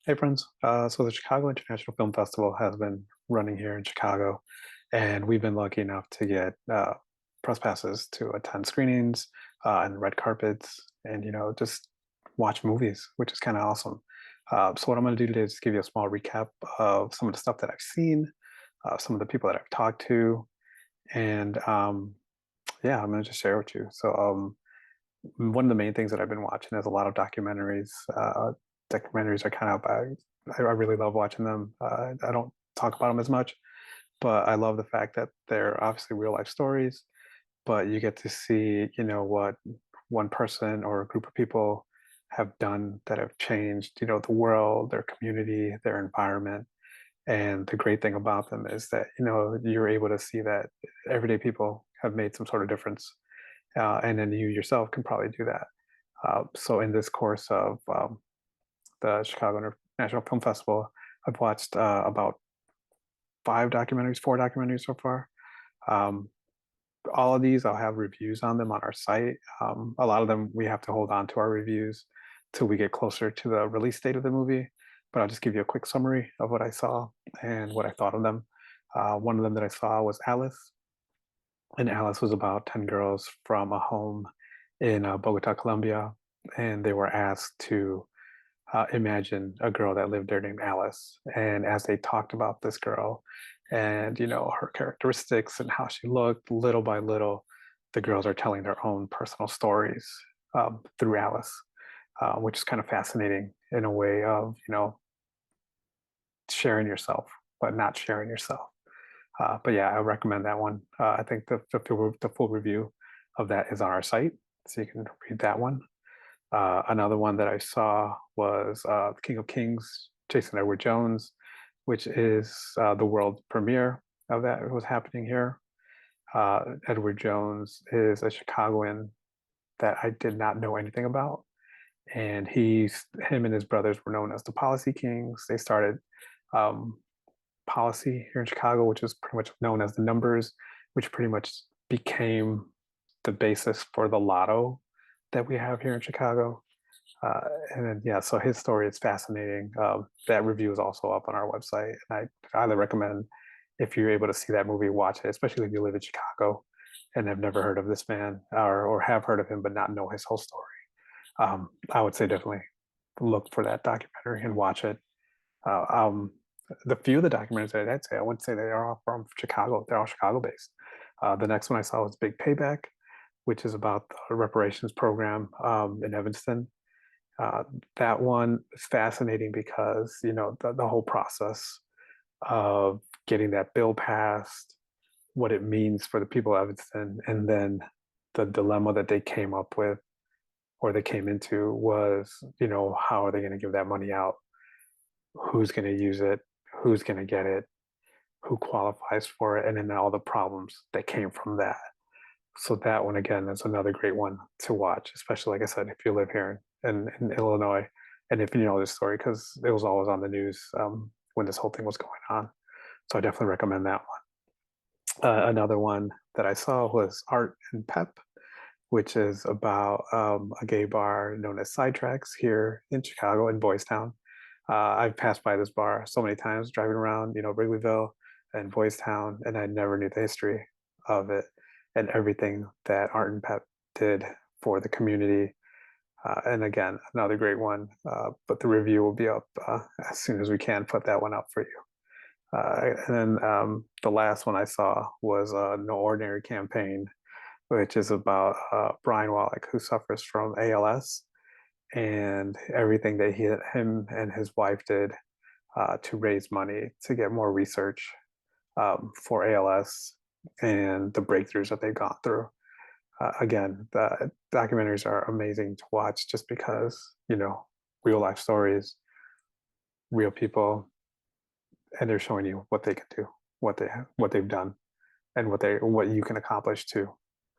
Hey friends, so the Chicago International Film Festival has been running here in Chicago, and we've been lucky enough to get press passes to attend screenings and red carpets, and just watch movies, which is kind of awesome. So what I'm going to do today is just give you a small recap of some of the stuff that I've seen, some of the people that I've talked to, and yeah, I'm going to just share with you. One of the main things that I've been watching is a lot of documentaries. Documentaries are kind of I really love watching them. I don't talk about them as much, but I love the fact that they're obviously real life stories, but you get to see, what one person or a group of people have done that have changed, the world, their community, their environment. And the great thing about them is that, you're able to see that everyday people have made some sort of difference. And then you yourself can probably do that. So in this course of the Chicago International Film Festival, I've watched about four documentaries so far. Um, all of these, I'll have reviews on them on our site. A lot of them, we have to hold on to our reviews till we get closer to the release date of the movie. But I'll just give you a quick summary of what I saw and what I thought of them. One of them that I saw was Alice, and Alice was about 10 girls from a home in Bogota, Colombia, and they were asked to imagine a girl that lived there named Alice. And as they talked about this girl and, her characteristics and how she looked, little by little, the girls are telling their own personal stories through Alice, which is kind of fascinating in a way of, sharing yourself, but not sharing yourself. But yeah, I recommend that one. I think the full review of that is on our site, so you can read that one. Another one that I saw was King of Kings, Jason Edward Jones, which is the world premiere of that. It was happening here. Edward Jones is a Chicagoan that I did not know anything about, and him and his brothers were known as the Policy Kings. They started um, policy here in Chicago, which is pretty much known as the numbers, which pretty much became the basis for the lotto that we have here in Chicago. And then, yeah, so his story is fascinating. That review is also up on our website. And I highly recommend if you're able to see that movie, watch it, especially if you live in Chicago and have never heard of this man or have heard of him but not know his whole story. I would say definitely look for that documentary and watch it. Uh, um, the few of the documentaries that I'd say, I wouldn't say they are all from Chicago. They're all Chicago based. The next one I saw was Big Payback, which is about the reparations program in Evanston. Uh, that one is fascinating because the whole process of getting that bill passed, what it means for the people of Evanston, and then the dilemma that they came up with or they came into was, how are they going to give that money out? Who's going to use it? Who's going to get it? Who qualifies for it? And then all the problems that came from that. So that one again is another great one to watch, especially like I said, if you live here in Illinois, and if you know this story because it was always on the news when this whole thing was going on. So I definitely recommend that one. Another one that I saw was Art and Pep, which is about a gay bar known as Sidetracks here in Chicago in Boys Town. I've passed by this bar so many times driving around, Wrigleyville and Boys Town, and I never knew the history of it and everything that Art and Pep did for the community. And again, another great one. But the review will be up as soon as we can put that one up for you. And then the last one I saw was No Ordinary Campaign, which is about Brian Wallach, who suffers from ALS, and everything that him and his wife did to raise money to get more research for ALS and the breakthroughs that they've gone through. Again, the documentaries are amazing to watch just because, real life stories, real people, and they're showing you what they can do, what they've done, and what you can accomplish too.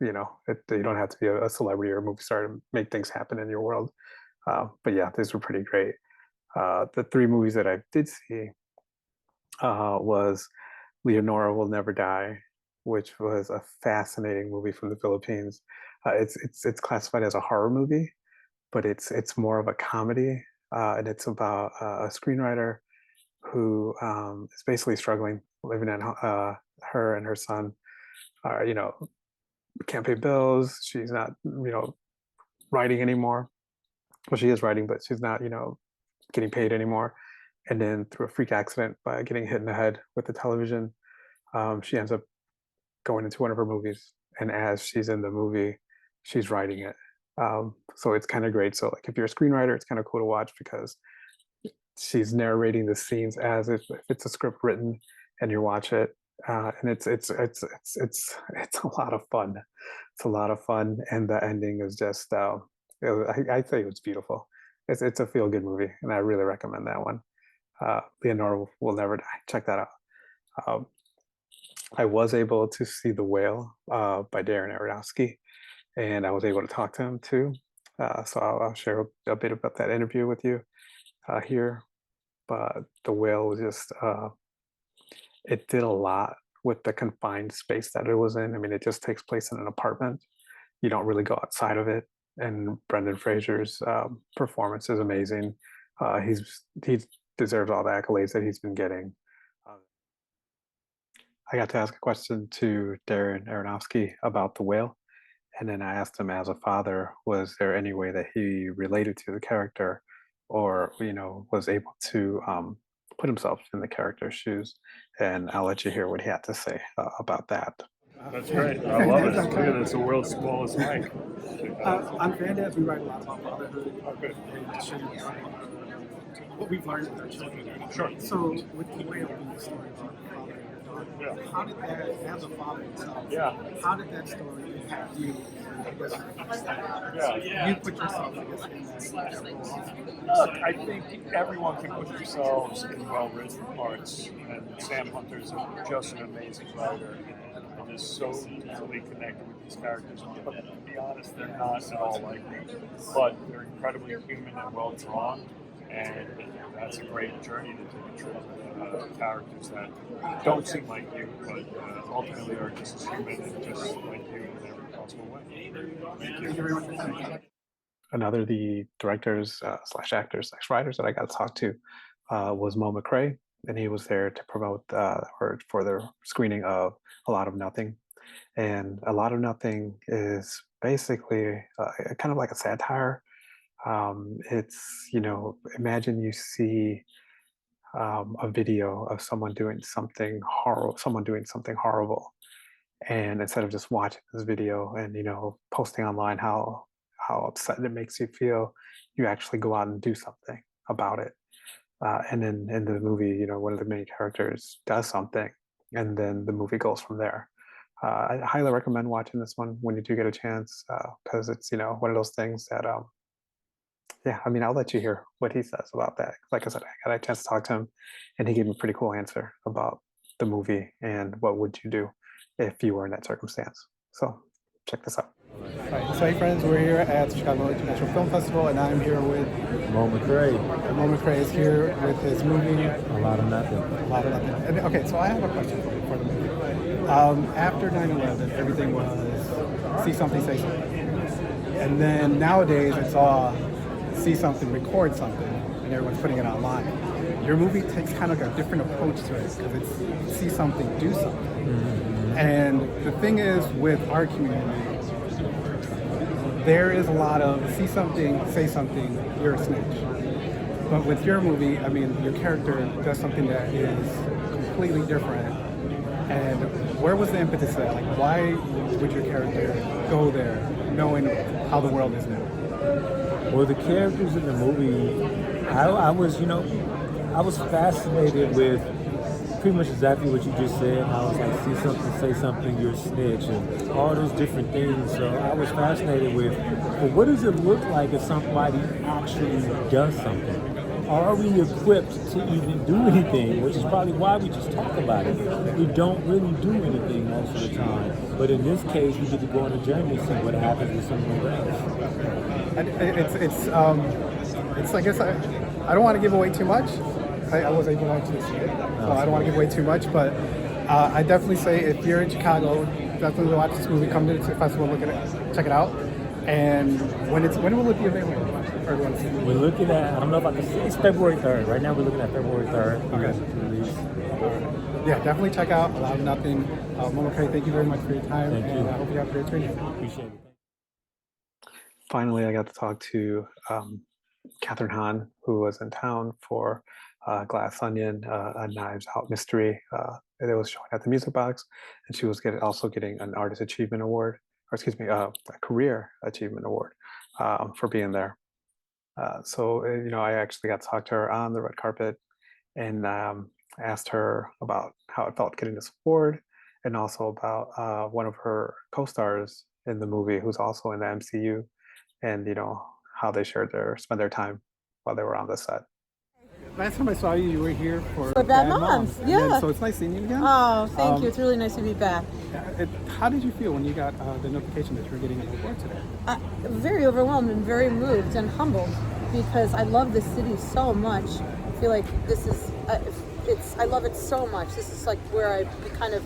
You don't have to be a celebrity or a movie star to make things happen in your world. But yeah, these were pretty great. The three movies that I did see was Leonor Will Never Die, which was a fascinating movie from the Philippines. It's classified as a horror movie, but it's more of a comedy. and it's about a screenwriter who is basically struggling, living in her and her son are, can't pay bills. She's not, writing anymore. Well, she is writing, but she's not, getting paid anymore. And then through a freak accident by getting hit in the head with the television, she ends up going into one of her movies. And as she's in the movie, she's writing it. So it's kind of great. So like if you're a screenwriter, it's kind of cool to watch because she's narrating the scenes as if it's a script written and you watch it. And it's a lot of fun. It's a lot of fun, and the ending is just I say it's beautiful. It's a feel good movie, and I really recommend that one. Leonor will never die. Check that out. Um, I was able to see The Whale by Darren Aronofsky, and I was able to talk to him too. So I'll share a bit about that interview with you here. But The Whale was just it did a lot with the confined space that it was in. I mean, it just takes place in an apartment. You don't really go outside of it. And Brendan Fraser's performance is amazing. He deserves all the accolades that he's been getting. I got to ask a question to Darren Aronofsky about The Whale, and then I asked him, as a father, was there any way that he related to the character, or was able to put himself in the character's shoes? And I'll let you hear what he had to say about that. That's great. I love it. Look at this, the world's smallest mic. On Fandads, we write a lot about fatherhood and children, what we've learned with our children. Sure. So with The Whale being the story about father and daughter, how did that, as a father yourself, how did that story impact you? You put yourself, I guess, in that role. Look, I think everyone can put themselves in well-written parts, and Sam Hunter's just an amazing writer. And is so deeply connected with these characters. But to be honest, they're not at all like me. But they're incredibly human and well drawn, and that's a great journey to take through characters that don't seem like you, but ultimately are just as human and just like you in every possible way. Thank you very much. Another of the directors slash actors slash writers that I got to talk to was McRae, and he was there to promote or for the screening of A Lot of Nothing. And A Lot of Nothing is basically kind of like a satire. It's imagine you see a video of someone doing something horrible, and instead of just watching this video and posting online how upset it makes you feel, you actually go out and do something about it. And then in the movie, one of the main characters does something, and then the movie goes from there. I highly recommend watching this one when you do get a chance, because it's one of those things that I'll let you hear what he says about that. Like I said, I got a chance to talk to him, and he gave me a pretty cool answer about the movie and what would you do if you were in that circumstance. So check this out. Right. So hey friends, we're here at the Chicago International Film Festival, and I'm here with McRae. McRae is here with his movie A Lot of Nothing. A Lot of Nothing. And, okay, so I have a question for you for the movie. After 9/11, everything was see something, say something, and then nowadays it's all see something, record something, and everyone's putting it online. Your movie takes kind of like a different approach to it because it's see something, do something. Mm-hmm. And the thing is, with our community, there is a lot of see something, say something, you're a snitch. But with your movie, I mean, your character does something that is completely different. And where was the impetus of that? Like, why would your character go there knowing how the world is now? Well, the characters in the movie, I was fascinated with pretty much exactly what you just said. How it's like, see something, say something, you're a snitch, and all those different things. So I was fascinated with, well, what does it look like if somebody actually does something? Are we equipped to even do anything? Which is probably why we just talk about it. We don't really do anything most of the time. But in this case, we get to go on a journey and see what happens with someone else. It's I guess I don't want to give away too much. I was able to actually see it, so I don't want to give away too much. But I definitely say if you're in Chicago, definitely watch this movie. Come to the festival, look at it, check it out. And when will it be available? everyone to see it? We're looking at, I don't know if I can say, it's February 3rd. Right now we're looking at February 3rd. Okay. Release. Yeah, definitely check out A Lot of Nothing. McRae, thank you very much for your time, Thank and you. I hope you have a great screening. Appreciate it. Finally, I got to talk to Kathryn Hahn, who was in town for Glass Onion, a Knives Out mystery. It was showing at the Music Box, and she was also getting an Artist Achievement Award, or excuse me, a Career Achievement Award for being there. I actually got to talk to her on the red carpet and asked her about how it felt getting this award, and also about one of her co-stars in the movie who's also in the MCU, and how they spend their time while they were on the set. Last time I saw you, you were here for For Bad Moms, And yeah. so it's nice seeing you again. Oh, thank you. It's really nice to be back. How did you feel when you got the notification that you were getting an award today? Very overwhelmed and very moved and humbled because I love this city so much. I feel like this is, I love it so much. This is like where I kind of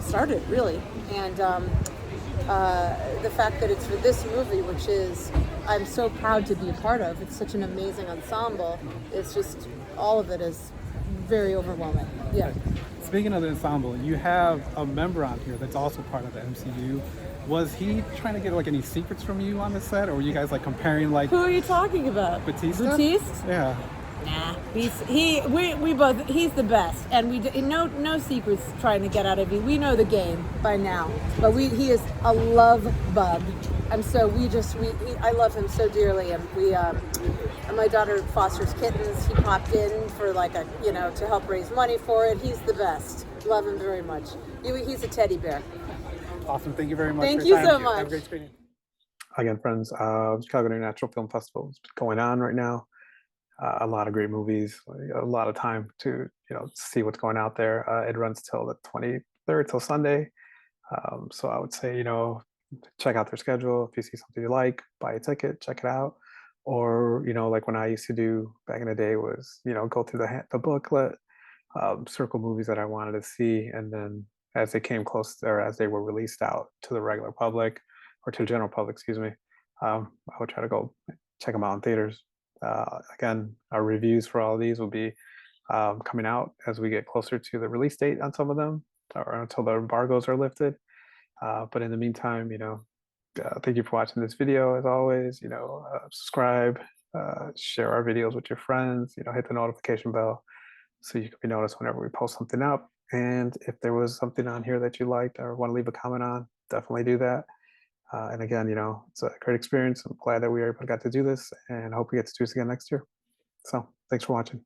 started, really. And the fact that it's for this movie, which is, I'm so proud to be a part of. It's such an amazing ensemble. It's just, all of it is very overwhelming. Yeah. Speaking of the ensemble, you have a member on here that's also part of the MCU. Was he trying to get like any secrets from you on the set, or were you guys like comparing like Who are you talking about? Batista? Batiste? Yeah. Nah, we both, he's the best, and no secrets trying to get out of you. We know the game by now, but he is a love bug, and so I love him so dearly, and and my daughter fosters kittens. He popped in for to help raise money for it. He's the best. Love him very much. He's a teddy bear. Awesome. Thank you very much. Thank for your you time. so much. Have a great screening. Again, friends, Chicago International Film Festival is going on right now. A lot of great movies, a lot of time to see what's going out there. It runs till the 23rd, till Sunday. So I would say check out their schedule. If you see something you like, buy a ticket, check it out. Or like when I used to do back in the day was go through the booklet, circle movies that I wanted to see, and then as they came close, or as they were released out to the regular public, or to the general public, excuse me, I would try to go check them out in theaters. Again, our reviews for all of these will be coming out as we get closer to the release date on some of them, or until the embargoes are lifted. But in the meantime, thank you for watching this video. As always, subscribe, share our videos with your friends. Hit the notification bell so you can be noticed whenever we post something up. And if there was something on here that you liked or want to leave a comment on, definitely do that. And again, it's a great experience. I'm glad that we got to do this, and I hope we get to do this again next year. So thanks for watching.